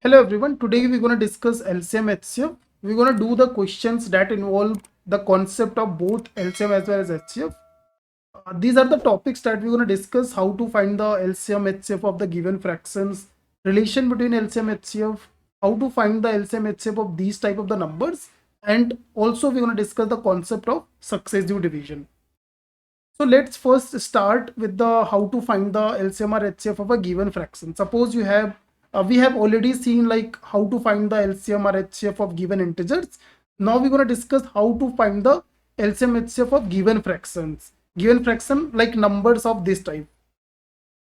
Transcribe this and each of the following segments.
Hello everyone, today we're going to discuss LCM HCF. We're going to do the questions that involve the concept of both LCM as well as HCF. These are the topics that we're going to discuss: how to find the LCM HCF of the given fractions, relation between LCM HCF, how to find the LCM HCF of these type of the numbers, and also we're going to discuss the concept of successive division. So let's first start with the how to find the LCM or HCF of a given fraction. Suppose you have, we have already seen like how to find the LCM or HCF of given integers. Now we're going to discuss how to find the LCM HCF of given fractions. Given fraction like numbers of this type,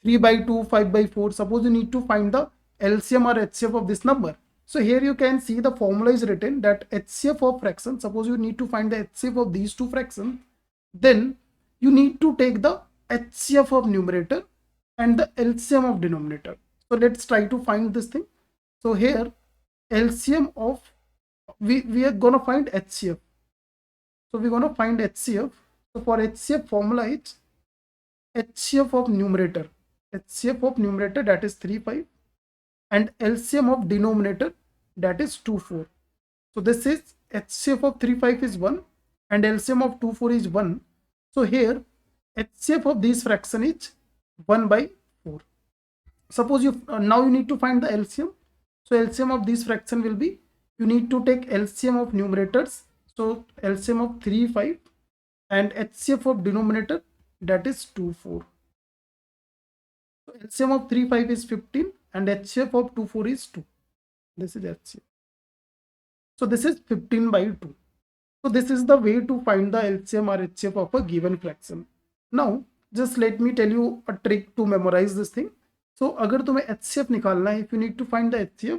3 by 2, 5 by 4. Suppose you need to find the LCM or HCF of this number. So here you can see the formula is written that HCF of fraction. Suppose you need to find the HCF of these two fractions, then you need to take the HCF of numerator and the LCM of denominator. So let's try to find this thing. So here LCM of, we are gonna find HCF. So we're gonna find HCF. So for HCF formula it's HCF of numerator. HCF of numerator, that is 3, 5, and LCM of denominator, that is 2, 4. So this is HCF of 3, 5 is 1 and LCM of 2, 4 is 1. So here HCF of this fraction is 1 by 4. Suppose you now you need to find the LCM. So LCM of this fraction will be, you need to take LCM of numerators. So LCM of 3, 5 and HCF of denominator, that is 2, 4. So LCM of 3, 5 is 15 and HCF of 2, 4 is 2. This is HCF. So this is 15 by 2. So this is the way to find the LCM or HCF of a given fraction. Now just let me tell you a trick to memorize this thing. So अगर तुम्हें HCF निकालना है, if you need to find the HCF,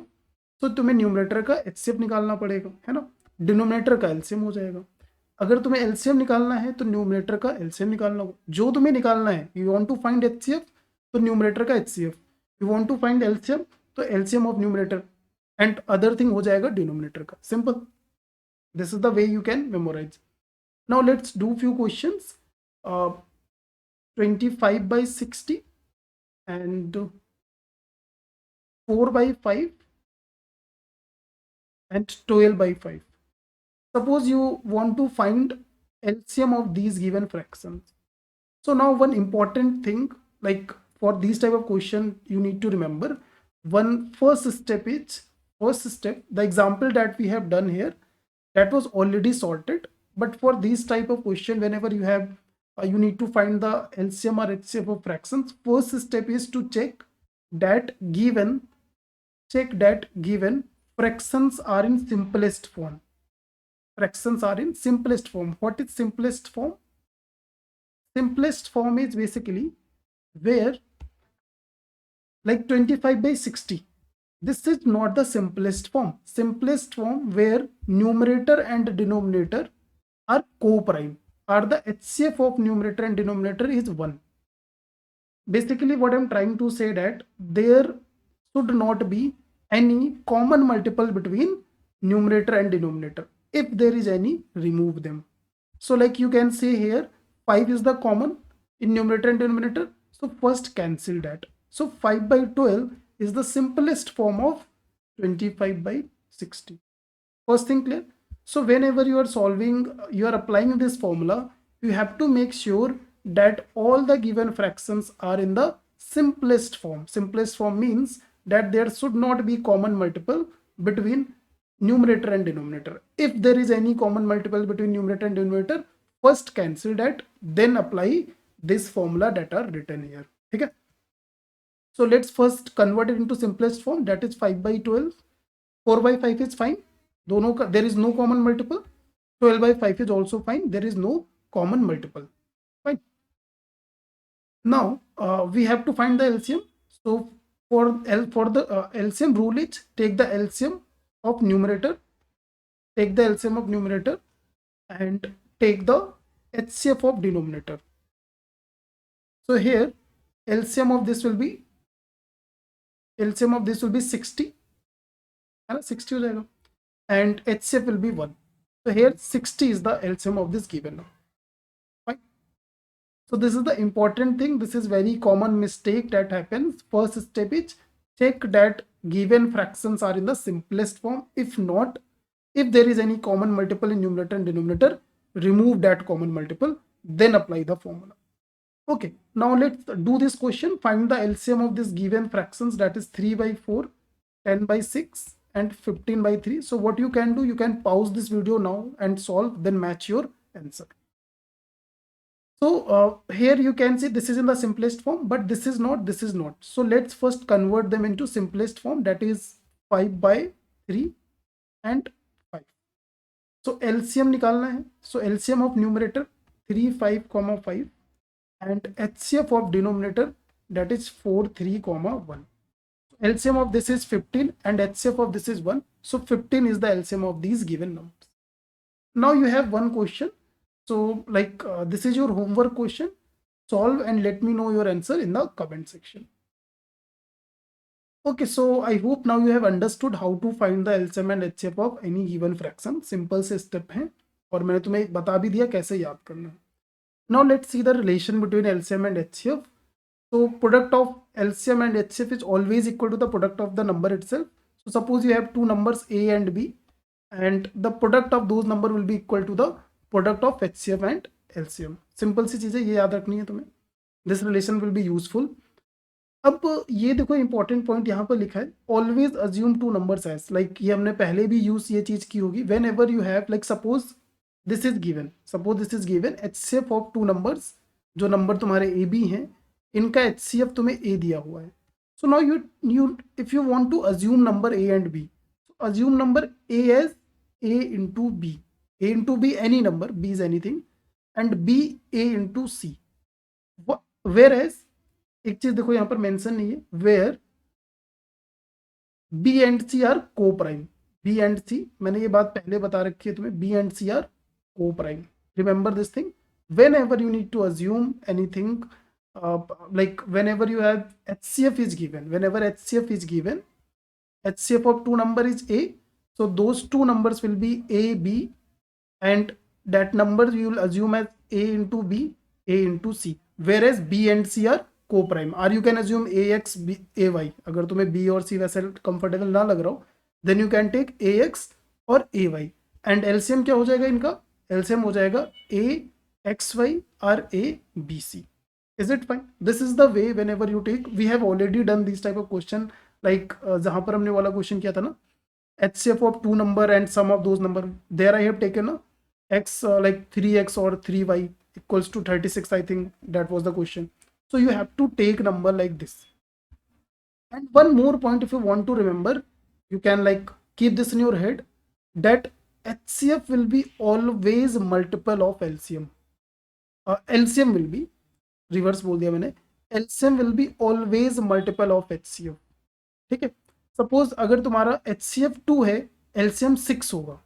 तो तुम्हें numerator का HCF निकालना पड़ेगा, है ना, डिनोमिनेटर का LCM हो जाएगा. अगर तुम्हें LCM निकालना है तो न्यूमरेटर का LCM निकालना होगा. जो तुम्हें निकालना है, you want to find HCF तो न्यूमरेटर का HCF, you want to find LCM तो LCM of numerator, and other thing हो जाएगा डिनोमिनेटर का. Simple. This is the way you can memorize. Now let's do few questions. 25 by 60 and 4 by 5 and 12 by 5. Suppose you want to find LCM of these given fractions. So now one important thing, like for these type of question, you need to remember one first step, the example that we have done here, that was already sorted. But for these type of question, whenever you have, you need to find the LCM or HCF of fractions, first step is to check that given fractions are in simplest form. Fractions are in simplest form. What is simplest form? Simplest form is basically where, like 25 by 60, this is not the simplest form. Simplest form where numerator and denominator are co-prime, or the HCF of numerator and denominator is 1. Basically what I'm trying to say that there should not be any common multiple between numerator and denominator. If there is any, remove them. So like you can say here 5 is the common in numerator and denominator, so first cancel that. So 5 by 12 is the simplest form of 25 by 60. First thing clear? So whenever you are solving, you are applying this formula, you have to make sure that all the given fractions are in the simplest form. Simplest form means that there should not be common multiple between numerator and denominator. If there is any common multiple between numerator and denominator, first cancel that, then apply this formula that are written here. Okay. So let's first convert it into simplest form, that is 5 by 12. 4 by 5 is fine. There is no common multiple. 12 by 5 is also fine. There is no common multiple. Fine. Now we have to find the LCM. So for the LCM rule is take the LCM of numerator, and take the HCF of denominator. So here LCM of this will be 60, 60 हो जाएगा, and HCF will be 1. So here 60 is the LCM of this given number. Fine. So this is the important thing. This is very common mistake that happens. First step is check that given fractions are in the simplest form. If not, if there is any common multiple in numerator and denominator, remove that common multiple, then apply the formula. Okay, now let's do this question. Find the LCM of this given fractions, that is 3 by 4, 10 by 6 and 15 by 3. So what you can do, you can pause this video now and solve, then match your answer. So here you can see this is in the simplest form, but this is not, this is not. So let's first convert them into simplest form, that is 5 by 3 and 5. So LCM निकालना है. So LCM of numerator 3, 5, 5 and HCF of denominator, that is 4, 3, 1. LCM of this is 15 and HCF of this is 1. So 15 is the LCM of these given numbers. Now you have one question. So like this is your homework question. Solve and let me know your answer in the comment section. Okay, so I hope now you have understood how to find the LCM and HCF of any given fraction. Simple से step है और मैंने तुम्हें बता भी दिया कैसे याद करना है. Now let's see the relation between LCM and HCF. So product of LCM and HCF is always equal to the product of the number itself. So suppose you have two numbers A and B, and the product of those number will be equal to the product of HCF and LCM. Simple सी चीज़ें ये याद रखनी है तुम्हें. This relation will be useful. अब ये देखो इंपॉर्टेंट पॉइंट यहाँ पर लिखा है, always assume two numbers as, like ये हमने पहले भी यूज ये चीज़ की होगी. Whenever you have, like suppose this is given HCF of two numbers, जो नंबर तुम्हारे ए बी हैं, इनका HCF तुम्हें ए दिया हुआ है. So now you if you want to assume number a and b, assume number a as a into b, a into b any number, b is anything, and b a into c. Whereas एक चीज देखो यहाँ पर mention नहीं है, where b and c are coprime. b and c, मैंने ये बात पहले बता रखी है तुम्हें, b एंड c आर को prime. Remember this thing. whenever you need to assume anything, like whenever you have HCF is given, whenever HCF is given, HCF of two number is a, so those two numbers will be a b, and that number you will assume as a into b, a into c, whereas b and c are co-prime, or you can assume ax b ay. अगर तुम्हें b और c वैसे comfortable ना लग रहा हो, then you can take ax और ay, and LCM क्या हो जाएगा इनका? LCM हो जाएगा a xy or a bc. Is it fine? This is the way whenever you take, we have already done this type of question, like जहाँ पर हमने वाला क्वेश्चन किया था ना, HCF of two number and sum of those number, there I have taken a x like 3x or 3y equals to 36, I think that was the question. So you have to take number like this. And one more point, if you want to remember, you can like keep this in your head, that HCF will be always multiple of LCM. LCM will be, reverse बोल दिया मैंने, LCM will be always multiple of HCF. ठीक है. Suppose अगर तुम्हारा HCF 2 है, LCM 6 होगा.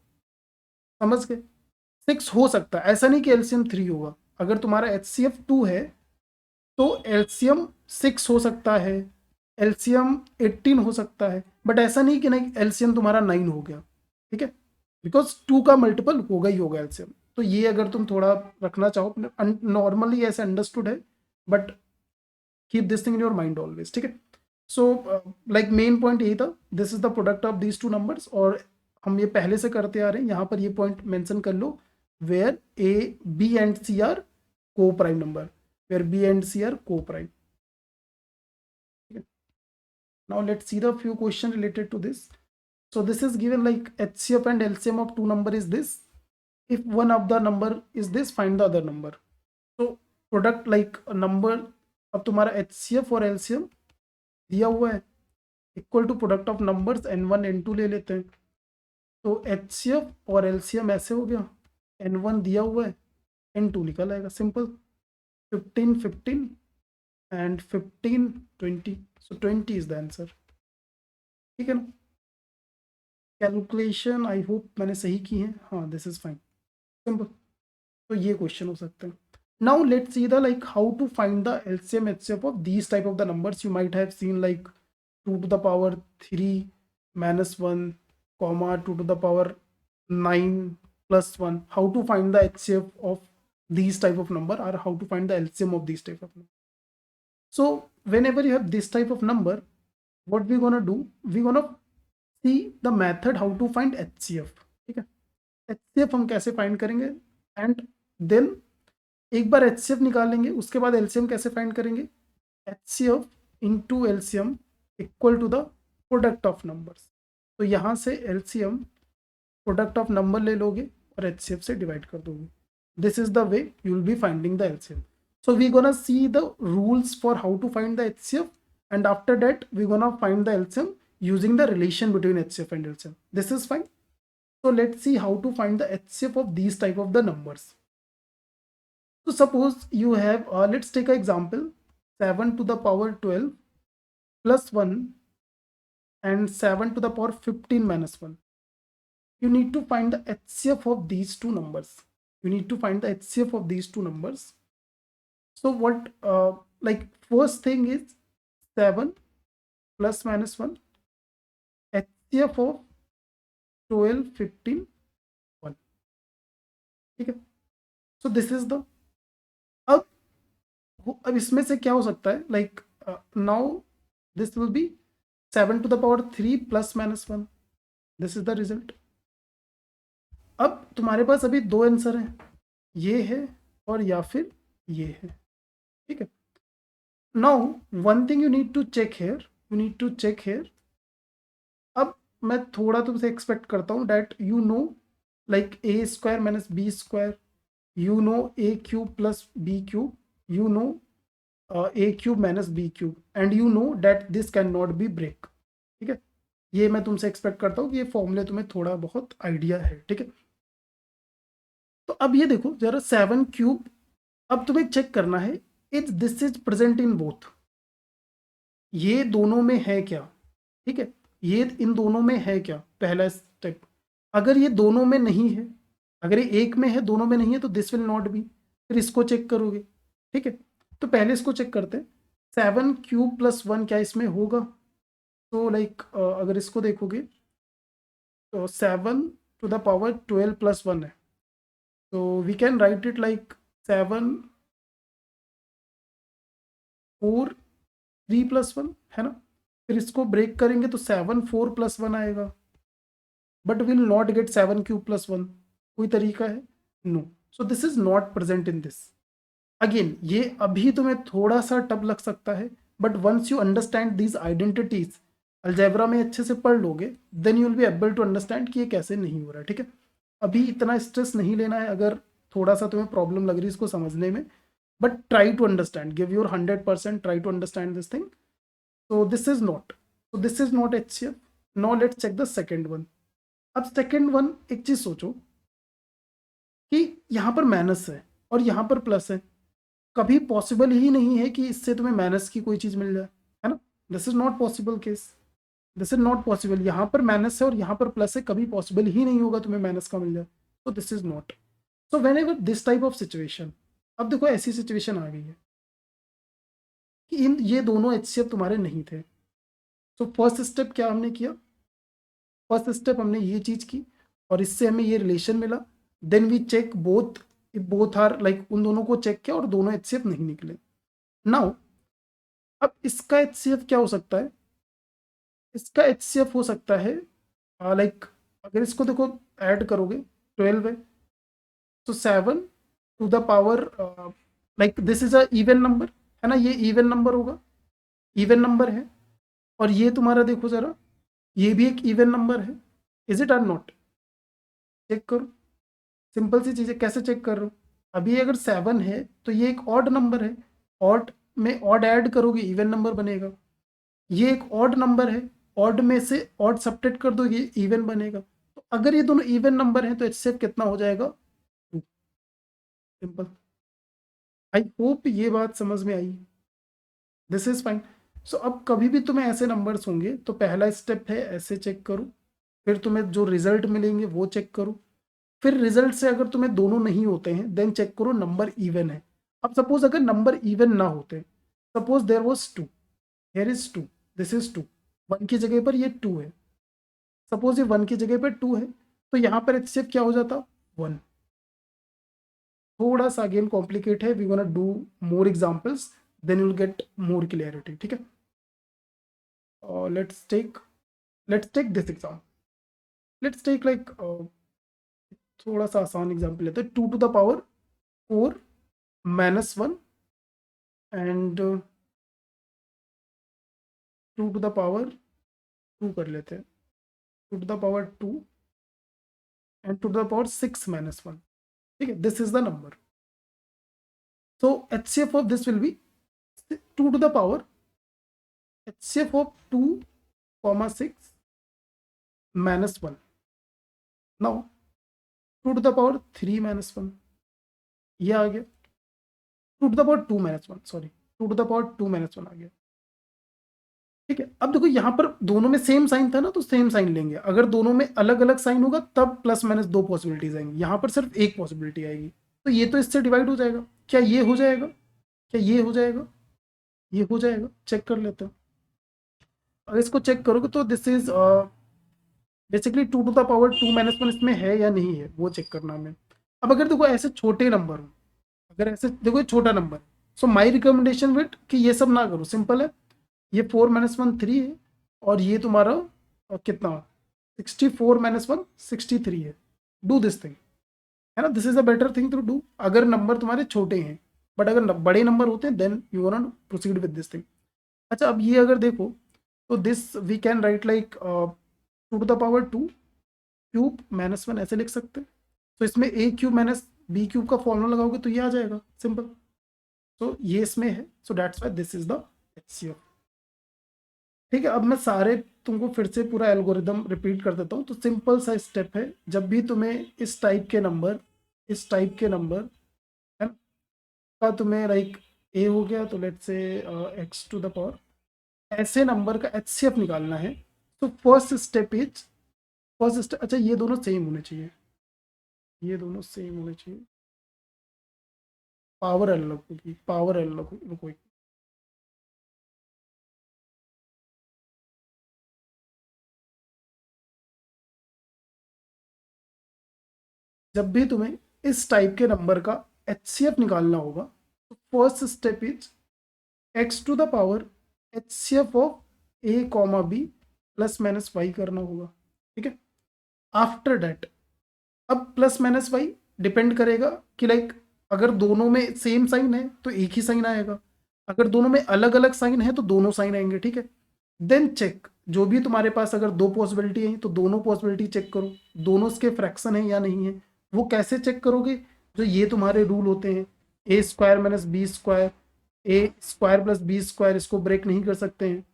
समझ गए? 6 हो सकता है, ऐसा नहीं कि LCM 3 होगा. अगर तुम्हारा HCF 2 है तो LCM 6 हो सकता है, LCM 18 हो सकता है, बट ऐसा नहीं कि नहीं LCM तुम्हारा 9 हो गया. ठीक है, बिकॉज 2 का मल्टीपल होगा ही होगा LCM. तो ये अगर तुम थोड़ा रखना चाहो, नॉर्मली ऐसे अंडरस्टूड है, but keep this thing in your mind always. ठीक है. सो लाइक मेन पॉइंट यही था, this is the product of these two numbers, और हम ये पहले से करते आ रहे हैं. यहाँ पर ये पॉइंट मेंशन कर लो, where A B and C are coprime number, where B and C are coprime. Now let's see the few questions related to this. So this is given like HCF and LCM of two number is this. If one of the number is this, find the other number. So product like a number, अब तुम्हारा HCF और LCM दिया हुआ है, equal to product of numbers n1 n2 ले लेते हैं. तो HCF और LCM ऐसे हो गया, n1 दिया हुआ है, n2 निकल आएगा. Simple. 15 15 and 15 20, so 20 is the answer. ठीक है ना. कैलकुलेशन आई होप मैंने सही की है. हाँ, दिस इज फाइन. सिंपल. तो ये क्वेश्चन हो सकते हैं. Now let's see the like how to find the LCM HCF of these type of the numbers. You might have seen like 2 to the power 3 minus 1 comma 2 to the power 9 plus 1. How to find the HCF of these type of number, or how to find the LCM of these type of number. So whenever you have this type of number, what we gonna do, we gonna see the method how to find HCF. ठीक है, HCF हम कैसे find करेंगे, and then एक बार HCF निकाल लेंगे, उसके बाद LCM कैसे फाइंड करेंगे, HCF into LCM equal to the product of numbers. तो यहाँ से LCM प्रोडक्ट ऑफ नंबर ले लोगे और HCF से डिवाइड कर दोगे। This is the way you will be finding the LCM। So we're gonna see the rules for how to find the HCF, and after that we're gonna find the LCM using the relation between HCF and LCM. This is fine. So let's see how to find the HCF of these type of the numbers. So suppose you have, let's take an example, 7 to the power 12 plus 1 and 7 to the power 15 minus 1. You need to find the HCF of these two numbers. You need to find the HCF of these two numbers. So what, like first thing is 7 plus minus 1, HCF of 12, 15, 1. ठीक है, so this is the, अब इसमें से क्या हो सकता है, like now this will be 7 to the power 3 plus minus 1. This is the result. अब तुम्हारे पास अभी दो आंसर हैं, ये है और या फिर ये है। ठीक है, now one thing you need to check here, अब मैं थोड़ा तुमसे एक्सपेक्ट करता हूँ that you know like a square minus b square, you know a cube plus b cube, you know a cube minus b cube, and you know that this can not be break. ठीक है, ये मैं तुमसे expect करता हूँ कि ये फॉर्मूले तुम्हें थोड़ा बहुत आइडिया है। ठीक है, तो अब ये देखो जरा 7 क्यूब, अब तुम्हें चेक करना है is this is present in both, ये दोनों में है क्या। ठीक है, ये इन दोनों में है क्या, पहला स्टेप। अगर ये दोनों में नहीं है, अगर ये एक में है दोनों में नहीं है, तो दिस विल नॉट बी, फिर इसको चेक करोगे। ठीक है, तो पहले इसको चेक करते हैं, 7 क्यूब प्लस 1 क्या इसमें होगा। तो लाइक अगर इसको देखोगे तो 7 टू द पावर 12 प्लस 1 है, तो we can write it like 7 4 3 plus 1 है ना। फिर इसको ब्रेक करेंगे तो 7 4 प्लस 1 आएगा, but will not get 7 cube plus 1। कोई तरीका है, no. So this is not present in this. Again ये अभी तुम्हें थोड़ा सा टफ लग सकता है, but once you understand these identities, algebra में अच्छे से पढ़ लोगे, then you will be able to understand कि ये कैसे नहीं हो रहा है। ठीक है, अभी इतना स्ट्रेस नहीं लेना है अगर थोड़ा सा तुम्हें प्रॉब्लम लग रही है इसको समझने में, but try to understand, give your 100%, try to understand this thing. So this is not HCF. Now let's check the second one. अब सेकेंड वन एक चीज सोचो कि यहाँ पर माइनस है और यहाँ पर प्लस है, कभी पॉसिबल ही नहीं है कि इससे तुम्हें माइनस की कोई चीज मिल जाए, है ना। This is not possible case, this is not possible. यहाँ पर माइनस है और यहाँ पर प्लस है, कभी पॉसिबल ही नहीं होगा तुम्हें माइनस का मिल जाए, तो this is not. So when ever this type of situation, अब देखो ऐसी सिचुएशन आ गई है कि इन ये दोनों HCF तुम्हारे नहीं थे। तो फर्स्ट स्टेप क्या हमने किया, फर्स्ट स्टेप हमने ये चीज की और इससे हमें ये रिलेशन मिला। Then we check both, both are like, उन दोनों को चेक किया और दोनों HCF नहीं निकले। नाउ अब इसका HCF क्या हो सकता है, इसका HCF हो सकता है लाइक अगर इसको देखो ऐड करोगे 12 है, तो 7 to the power like this is a even number, है ना, ये इवन नंबर होगा, इवन नंबर है। और ये तुम्हारा देखो जरा, ये भी एक इवन नंबर है, is it or not, check करो। सिंपल सी चीज़ है, कैसे चेक कर रहे हो, अभी अगर 7 है तो ये एक ऑड नंबर है, ऑड में ऑड ऐड करोगे इवन नंबर बनेगा। ये एक ऑड नंबर है, ऑड में से ऑड सब्ट्रैक्ट कर दो ये इवन बनेगा। तो अगर ये दोनों इवन नंबर हैं तो HCF कितना हो जाएगा, 2। सिंपल। आई होप ये बात समझ में आई, दिस इज फाइन। सो अब कभी भी तुम्हें ऐसे नंबर्स होंगे तो पहला स्टेप है ऐसे चेक करो, फिर तुम्हें जो रिजल्ट मिलेंगे वो चेक करो, फिर रिजल्ट से अगर तुम्हें दोनों नहीं होते हैं देन चेक करो नंबर इवन है। अब सपोज अगर नंबर इवन ना होते, suppose there was 2, here is 2, this is 2, 1 की जगह पर ये 2 है, सपोज ये 1 की जगह पर 2 है, तो यहाँ पर HCF क्या हो जाता, 1। थोड़ा सा अगेन कॉम्प्लिकेट है, we gonna do more examples, then you will get more clarity. ठीक है, let's take this exam, let's take like थोड़ा सा आसान एग्जाम्पल लेते हैं, 2 to the power 4 -1 and 2 to the power 2 कर लेते हैं, 2 to the power 2 and 2 to the power 6 - 1. ठीक है, this is the number. So HCF of this will be 2 to the power HCF of 2, 6 -1. Now 2 to the power 3 - 1 ये आ गया, 2 to the power 2 - 1, sorry 2 to the power 2 - 1 आ गया. ठीक है, अब देखो यहाँ पर दोनों में सेम साइन था ना, तो सेम साइन लेंगे. अगर दोनों में अलग अलग साइन होगा तब +- 2 पॉसिबिलिटीज आएंगी, यहाँ पर सिर्फ एक पॉसिबिलिटी आएगी. तो ये तो इससे डिवाइड हो जाएगा. क्या ये हो जाएगा? क्या ये हो जाएगा? ये हो जाएगा. चेक कर लेते हैं. अगर इसको चेक करोगे तो this is basically 2 to the power 2 - 1 इसमें है या नहीं है, वो चेक करना हमें. अब अगर देखो ऐसे छोटे नंबर हो, अगर ऐसे देखो ये छोटा नंबर, सो माई रिकमेंडेशन विट कि ये सब ना करो. सिंपल है, ये 4 - 1 3 है, और ये तुम्हारा कितना 64 - 1 63 है. डू दिस थिंग, है ना, this is a better thing to do अगर नंबर तुम्हारे छोटे हैं. बट अगर बड़े नंबर होते हैं then you want to proceed with this thing. अच्छा, अब ये अगर देखो तो this we can write like 2 to the power 2 cube -1 ऐसे लिख सकते हैं. तो इसमें A³ - B³ का फॉर्मूला लगाओगे तो ये आ जाएगा, सिंपल. तो ये इसमें है, so that's why this is the HCF. ठीक है, अब मैं सारे तुमको फिर से पूरा एल्गोरिदम रिपीट कर देता हूँ. तो सिंपल सा स्टेप है, जब भी तुम्हें इस टाइप के नंबर है ना का तुम्हें लाइक ए हो गया तो लेट्स से x⁴, ऐसे नंबर का HCF निकालना है. तो फर्स्ट स्टेप, अच्छा ये दोनों सेम होने चाहिए, ये दोनों सेम होने चाहिए. पावर अलग होगी, पावर अलग होगी. जब भी तुम्हें इस टाइप के नंबर का HCF निकालना होगा तो first step is x⁴ HCF of A, B +- y करना होगा. ठीक है, आफ्टर दैट अब +- y डिपेंड करेगा कि लाइक अगर दोनों में सेम साइन है तो एक ही साइन आएगा, अगर दोनों में अलग अलग साइन है तो दोनों साइन आएंगे. ठीक है, देन चेक, जो भी तुम्हारे पास अगर दो पॉसिबिलिटी है तो दोनों पॉसिबिलिटी चेक करो, दोनों के फ्रैक्शन है या नहीं है. वो कैसे चेक करोगे? जो ये तुम्हारे रूल होते हैं, A² - B², A² + B², इसको ब्रेक नहीं कर सकते हैं.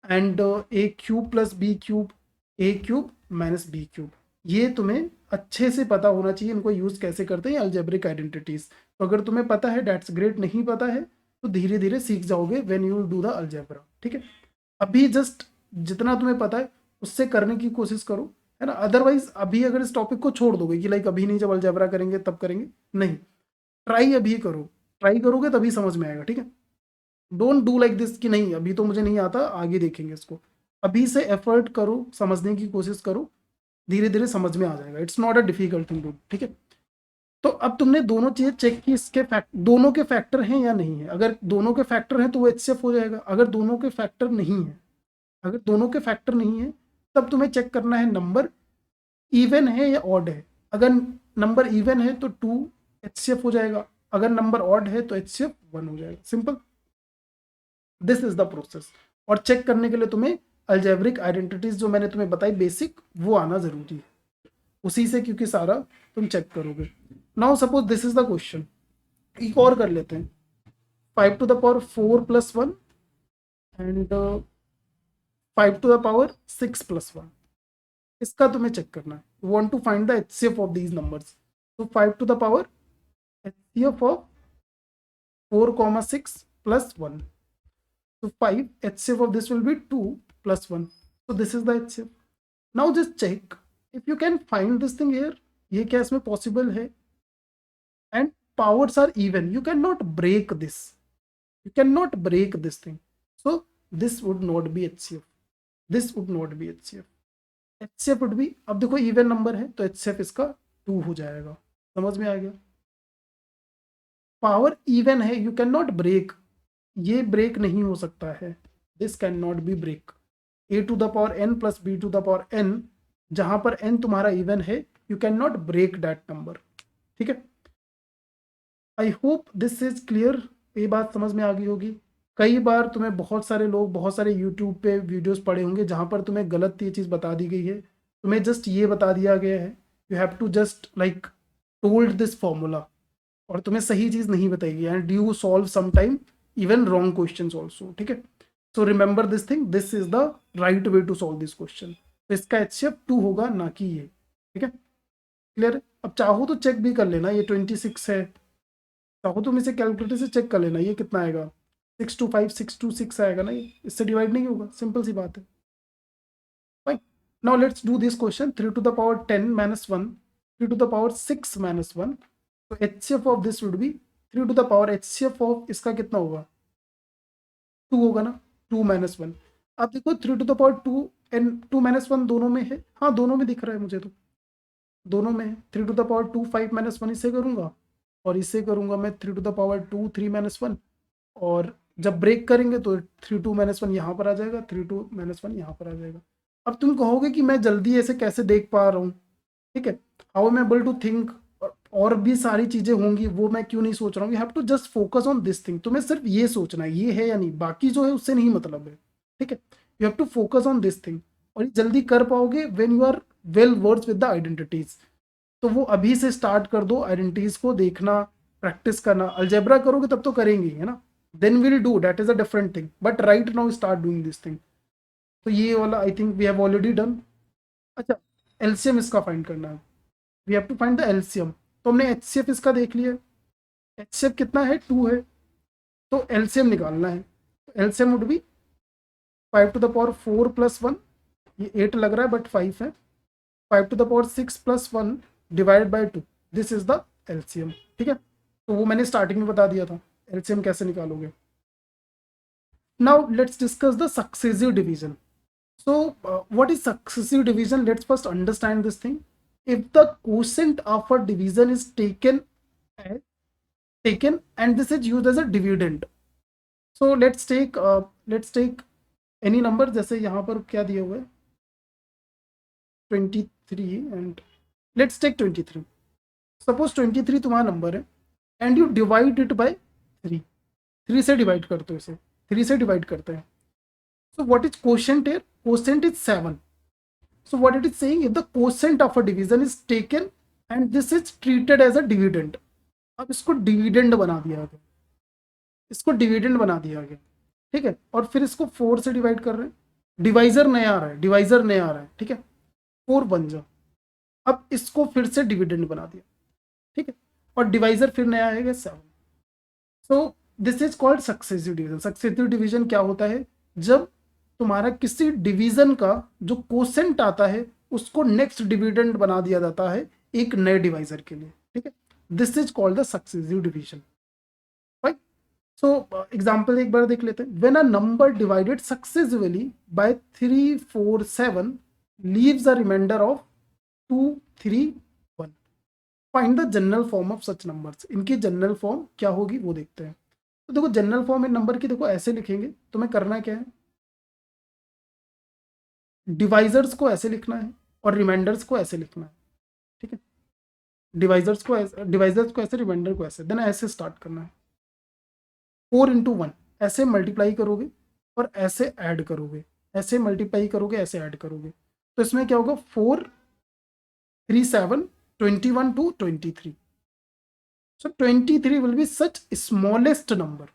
And A³ + B³, A³ - B³, ये तुम्हें अच्छे से पता होना चाहिए इनको यूज कैसे करते हैं अलजेब्रिक आइडेंटिटीज. तो अगर तुम्हें पता है डेट्स ग्रेट, नहीं पता है तो धीरे धीरे सीख जाओगे when you do the algebra. ठीक है, अभी जस्ट जितना तुम्हें पता है उससे करने की कोशिश करो, है ना. अदरवाइज अभी अगर इस टॉपिक को छोड़ दोगे कि लाइक अभी नहीं, जब अलजेब्रा करेंगे तब करेंगे, नहीं, ट्राई अभी करो. ट्राई करोगे तभी समझ में आएगा. ठीक है, डोंट डू लाइक दिस कि नहीं अभी तो मुझे नहीं आता, आगे देखेंगे इसको. अभी से एफर्ट करो, समझने की कोशिश करो, धीरे धीरे समझ में आ जाएगा. It's not a difficult thing to. ठीक है, तो अब तुमने दोनों चीजें चेक की, इसके दोनों के फैक्टर हैं या नहीं है. अगर दोनों के फैक्टर हैं तो वो HCF हो जाएगा. अगर दोनों के फैक्टर नहीं है, अगर दोनों के फैक्टर नहीं है तब तुम्हें चेक करना है नंबर इवन है या ऑड है. अगर नंबर इवन है तो 2 HCF हो जाएगा, अगर नंबर ऑड है तो HCF 1 हो जाएगा. Simple, this is the process. और चेक करने के लिए तुम्हें अल्जेब्रिक आइडेंटिटीज जो मैंने तुम्हें बताई बेसिक, वो आना जरूरी है. उसी से क्योंकि सारा तुम चेक करोगे. Now suppose this is the question. एक और कर लेते हैं, 5⁴ + 1 एंड 5⁴ 6 + 1. इसका तुम्हें चेक करना है. You want to find the HCF of these numbers. तो 5⁴ HCF of 4, 6 + 1. So 5 HCF of this will be 2 + 1. So this is the HCF. Now just check if you can find this thing here. ये क्या इसमें possible है? And powers are even. You cannot break this. You cannot break this thing. So this would not be HCF. This would not be HCF. HCF would be, अब देखो even number है तो HCF इसका 2 हो जाएगा. समझ में आ गया? पावर इवन है, यू कैन नॉट ब्रेक, ये ब्रेक नहीं हो सकता है. This can not be break. a to the power n plus b to the power n, जहां पर n तुम्हारा इवन है, you can not break that number. ठीक है, I hope this is clear, ये बात समझ में आ गई होगी। कई बार तुम्हें बहुत सारे लोग, बहुत सारे यूट्यूब पे वीडियोस पड़े होंगे जहां पर तुम्हें गलत ये चीज़ बता दी गई है, तुम्हें जस्ट ये बता दिया गया है, you have to just like told this formula, और तुम्हें सही चीज़ नहीं बताई गई, and you solve some time even wrong question also. ठीक है, so remember this thing, this is the right way to solve this question. तो इसका HCF 2 होगा, ना कि ये। ठीक है, क्लियर है। अब चाहो तो चेक भी कर लेना, ये 26 है, चाहो तुम इसे कैलकुलेटर से चेक कर लेना, ये कितना आएगा, 625 626 आएगा ना, ये इससे डिवाइड नहीं होगा, सिंपल सी बात है। Fine, now let's do this question, 3 to the power 10 minus 1, 3 to the power 6 minus 1, तो HCF of this would be 3 to the power, HCF of इसका कितना होगा, 2 होगा ना, 2 माइनस 1। अब देखो 3 to the power 2 and 2 minus 1 दोनों में है, हाँ दोनों में दिख रहा है मुझे, तो दोनों में है। 3 टू द पावर 2 5 माइनस 1 इसे करूंगा, और इसे करूंगा मैं 3 टू द पावर 2 3 माइनस 1, और जब ब्रेक करेंगे तो 3 2 माइनस 1 यहाँ पर आ जाएगा, 3 2 माइनस 1 यहाँ पर आ जाएगा। अब तुम कहोगे कि मैं जल्दी ऐसे कैसे देख पा रहा हूँ, ठीक है, how am able to think, और भी सारी चीजें होंगी, वो मैं क्यों नहीं सोच रहा हूँ। You have to just focus on this thing, तुम्हें सिर्फ ये सोचना है ये है या नहीं, बाकी जो है उससे नहीं मतलब है। ठीक है, you have to focus on this thing, और ये जल्दी कर पाओगे when you are well words with the identities. तो वो अभी से स्टार्ट कर दो, आइडेंटिटीज को देखना, प्रैक्टिस करना। अलजेब्रा करोगे तब तो करेंगे, है ना, then will do, that is a different thing, but right now start doing this thing. तो ये वाला I think we have already done. अच्छा, एलसीएम इसका फाइंड करना है, we have to find the LCM. तो हमने HCF इसका देख लिया, HCF कितना है, 2 है, तो एलसीएम निकालना है। LCM would be 5 to the power 4 plus 1, ये 8 लग रहा है बट 5 है, 5 to the power 6 plus 1 divide by 2, this is the LCM. ठीक है, तो वो मैंने स्टार्टिंग में बता दिया था, एलसीएम कैसे निकालोगे। Now let's discuss the successive division. So, what is successive division? Let's first understand this thing. If the quotient of a division is as, taken and this is used as a dividend. So let's take any number, जैसे यहाँ पर क्या दिया हुआ है 23, and let's take 23. Suppose 23 तुम्हारा number है, and you divide it by 3, 3 से डिवाइड करते हो इसे, 3 से डिवाइड करते हैं। So what is quotient here? Quotient is 7. So what it is saying, if the quotient of a division is taken and this is treated as a dividend, अब इसको dividend बना दिया गया, इसको डिविडेंड बना दिया गया। ठीक है, और फिर इसको 4 से डिवाइड कर रहे हैं, डिवाइजर नया आ रहा है, डिवाइजर नया आ रहा है। ठीक है, 4 बन जाओ, अब इसको फिर से डिविडेंड बना दिया। ठीक है, और डिवाइजर फिर नया आएगा 7। सो this is called successive division. Successive division क्या होता है, जब तुम्हारा किसी डिवीजन का जो कोसेंट आता है उसको नेक्स्ट डिविडेंड बना दिया जाता है एक नए डिवाइजर के लिए। ठीक है, this is called the successive division. Right, so example एक बार देख लेते हैं। When a number divided successively by 3 4 7 leaves a remainder of 2 3 1, find the general form of such numbers. इनकी जनरल फॉर्म क्या होगी वो देखते हैं। तो देखो जनरल फॉर्म इन नंबर की देखो ऐसे लिखेंगे, तुम्हें करना क्या है, डिवाइजर्स को ऐसे लिखना है और रिमाइंडर्स को ऐसे लिखना है। ठीक है, डिवाइजर्स को ऐसे, रिमाइंडर को ऐसे, देन ऐसे स्टार्ट करना है। 4 इंटू 1 ऐसे मल्टीप्लाई करोगे और ऐसे ऐड करोगे, ऐसे मल्टीप्लाई करोगे, ऐसे ऐड करोगे, तो इसमें क्या होगा, 4 3 7 21 to 23। So 23 will be such smallest number,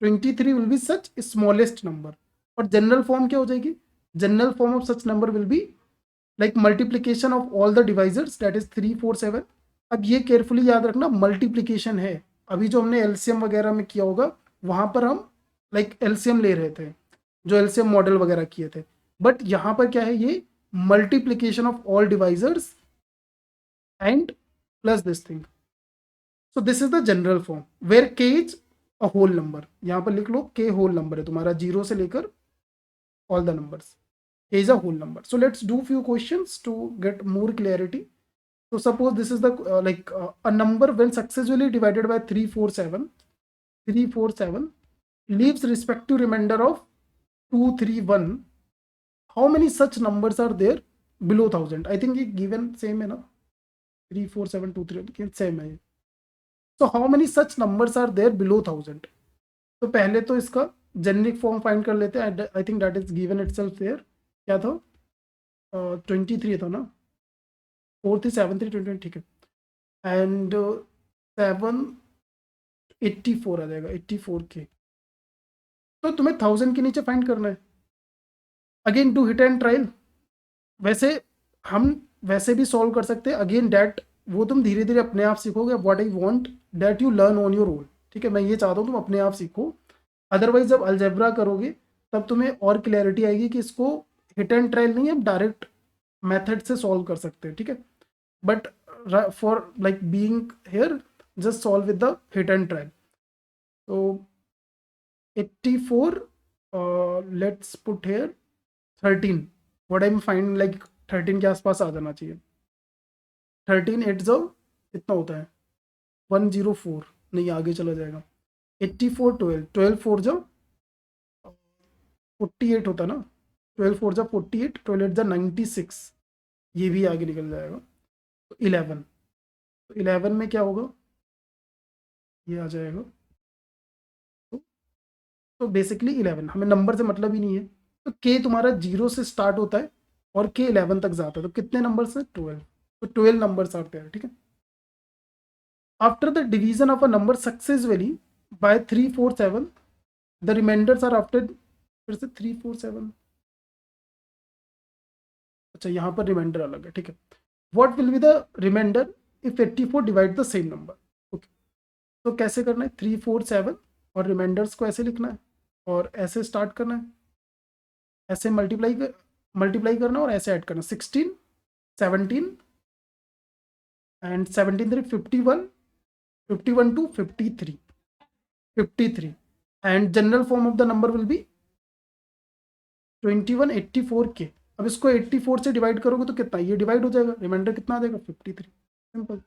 23 will be such smallest number। और जनरल फॉर्म क्या हो जाएगी, general form of such number will be like multiplication of all the divisors, that is 3 4 7। अब ये केयरफुली याद रखना, मल्टीप्लीकेशन है। अभी जो हमने एलसीएम वगैरह में किया होगा वहां पर हम लाइक एलसीएम ले रहे थे, जो एलसीएम मॉडल वगैरह किए थे, बट यहाँ पर क्या है, ये multiplication of all divisors and plus this thing. So this is the general form where K is a whole number. यहाँ पर लिख लो के होल नंबर है तुम्हारा, 0 से लेकर all the numbers, is a whole number. So let's do few questions to get more clarity. So suppose this is the a number when successfully divided by 3 4 7, 3 4 7 leaves respective remainder of 2 3 1, how many such numbers are there below 1000? I think ये given same है ना, 3 4 7 2 3 same है. So how many such numbers are there below 1000? तो पहले तो इसका generic form find कर लेते हैं. I think that is given itself there. क्या था? 23 था ना, 4 थी, 7 थी, 20, ठीक है. एंड 7 84 आ जाएगा, 84 के. तो तुम्हें 1000 के नीचे फाइंड करना है. Again do hit and trial. वैसे हम वैसे भी सॉल्व कर सकते हैं. अगेन डैट वो तुम धीरे धीरे अपने आप सीखोगे. What I want that you learn on your own. ठीक है, मैं ये चाहता हूँ तुम अपने आप सीखो. अदरवाइज जब अलजेब्रा करोगे तब तुम्हें और क्लैरिटी आएगी कि इसको हिट एंड ट्रायल नहीं, हम डायरेक्ट मेथड से सॉल्व कर सकते हैं. ठीक है, but for like being here just solve with the hit and trial. तो 84, let's put here 13. What I am find like 13 के आसपास आ जाना चाहिए. 13 8 जो कितना होता है? 104. नहीं, आगे चला जाएगा. 84 12 12 4 जो 48 होता ना. 12 4 जो 48, 12 8 जो 96. ये भी आगे निकल जाएगा. तो 11. तो 11 में क्या होगा? ये आ जाएगा. तो बेसिकली 11, हमें नंबर से मतलब ही नहीं है. तो के तुम्हारा 0 से स्टार्ट होता है और के 11 तक जाता है. तो कितने नंबर्स हैं? 12. तो 12 नंबर्स आते हैं. ठीक है. After the division of a number successfully by 3 4 7, the remainders are after. फिर से 3 4 7. अच्छा, यहाँ पर रिमाइंडर अलग है. ठीक है. What will be the remainder if 84 divide the same number? Okay, तो कैसे करना है? 3 4 7 और रिमाइंडर्स को ऐसे लिखना है और ऐसे स्टार्ट करना है. ऐसे मल्टीप्लाई करना और ऐसे ऐड करना. 16 17 and 17 3 51, 51 to 53 53. And general form of the number will be 21 84 के. अब इसको 84 से डिवाइड करोगे तो कितना? ये डिवाइड हो जाएगा. रिमाइंडर कितना आ जाएगा? 53. Simple.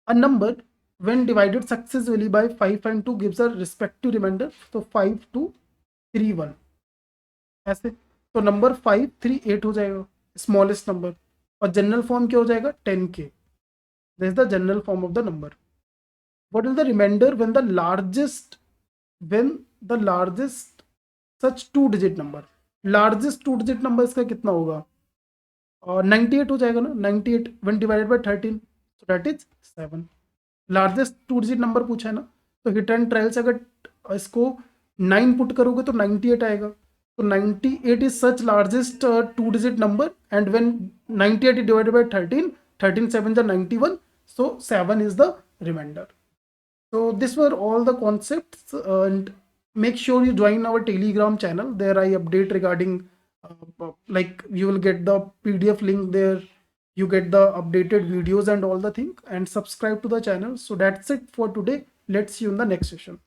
A number when divided successfully by 5 and 2 gives a respective remainder. तो 5 2 3 1 ऐसे. तो नंबर 5 3 8 हो जाएगा, स्मॉलेस्ट नंबर. और जनरल फॉर्म क्या हो जाएगा? 10 K. This is the general form of the number. What is the remainder when the largest such 2 digit number? Largest 2 digit number इसका कितना होगा? और 98 हो जाएगा ना. 98 when divided by 13, so that is 7. Largest 2 digit number पूछा है ना. तो हिट एंड ट्रायल से अगर इसको 9 पुट करोगे तो 98 आएगा. तो 98 is such largest 2 digit number. And when 98 is divided by 13, 13 7 are 91, so 7 is the remainder. So these were all the concepts, and make sure you join our Telegram channel. There I update regarding like you will get the PDF link there. You get the updated videos and all the thing, and subscribe to the channel. So that's it for today. Let's see you in the next session.